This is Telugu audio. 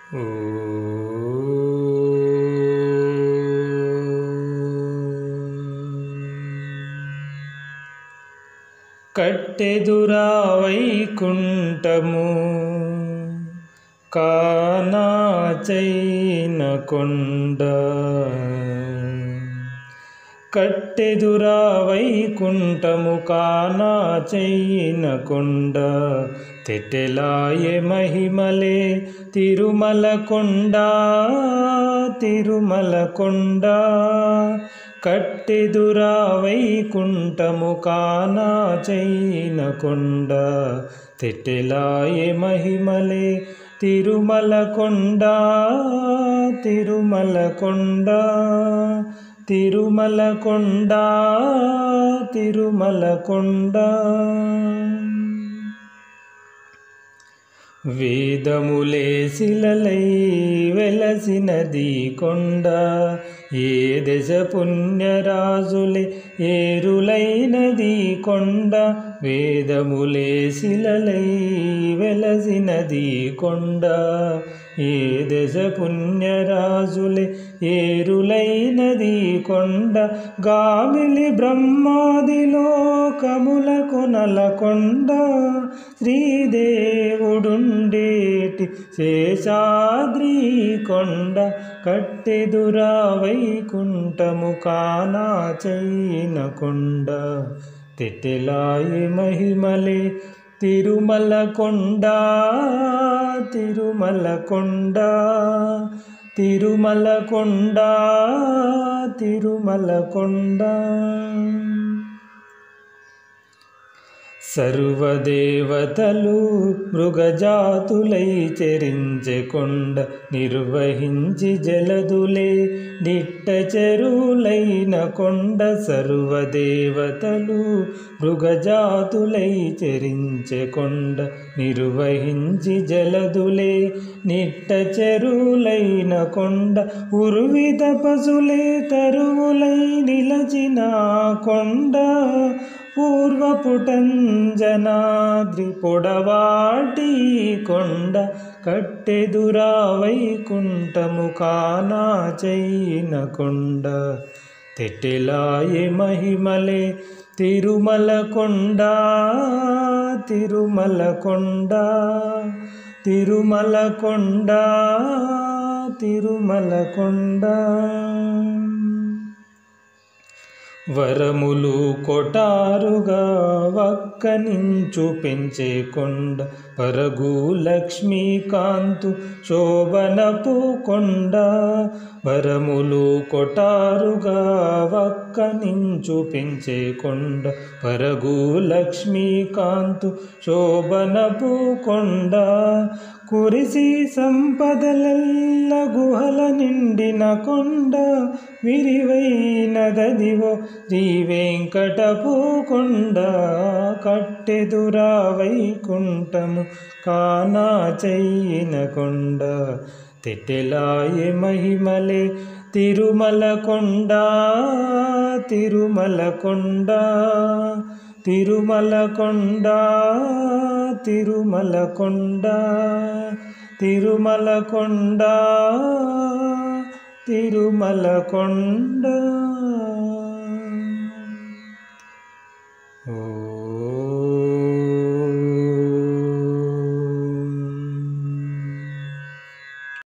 ఓ కట్టెదురా వైకుంఠము కానాచైన కొండ కట్టెదురా వైకుంఠము కానాచైన కొండ తెట్టెలాయె మహిమలే తిరుమల కొండ తిరుమల కొండ కట్టెదురా వైకుంఠము కానాచైన కొండ తెట్టెలాయె మహిమలే తిరుమల కొండ తిరుమల కొండ తిరుమల కొండ తిరుమల కొండ వేదములే శిలలై వెలసినది కొండ ఏ దశ పుణ్యరాజులే ఏరులైనది కొండ వేదములే శిలలై వెలసినది కొండ ఏ దశ పుణ్యరాజులే ఏరులైనది కొండ గామిలి బ్రహ్మాది లోకముల కొనల కొండ శ్రీదేవుడుండేటి శేషాద్రి కొండ కట్టెదురా వైకుంఠము కానాచైన కొండ తెట్టెలాయె మహిమలే తిరుమల కొండ తిరుమల కొండ తిరుమల కొండ తిరుమల కొండ సర్వదేవతలు మృగజాతులై చెరించె కొండ నిర్వహించి జలదులే నిట్టచెరులైన కొండ సర్వదేవతలు మృగజాతులై చెరించె కొండ నిర్వహించి జలదులే నిట్టచెరులైన కొండ ఉర్విద పశులే తరువులై నిలచిన కొండ పూర్వపుటంజనాద్రి పొడవాటి కొండ కట్టెదురా వైకుంఠము కానాచైన కొండ తెట్టెలాయె మహిమలే తిరుమల కొండ తిరుమల కొండ తిరుమల కొండ తిరుమల కొండ వరములు కొటారుగా వక్కనించు పెంచే కొండ పరగు లక్ష్మీకాంతు శోభనపు కొండ వరములు కొటారుగా వక్కనించు పెంచే కొండ పరగు లక్ష్మీకాంతు శోభనపు కొండ కురిసి సంపదలెల్ల గుహల నిండిన కొండ విరివైనదదివో శ్రీ వెంకటపు కొండ కట్టెదురా వైకుంఠము కానాచైన కొండ తెట్టెలాయె మహిమలే తిరుమల కొండ తిరుమల కొండ తిరుమల కొండ తిరుమల కొండ తిరుమల కొండ తిరుమల కొండ.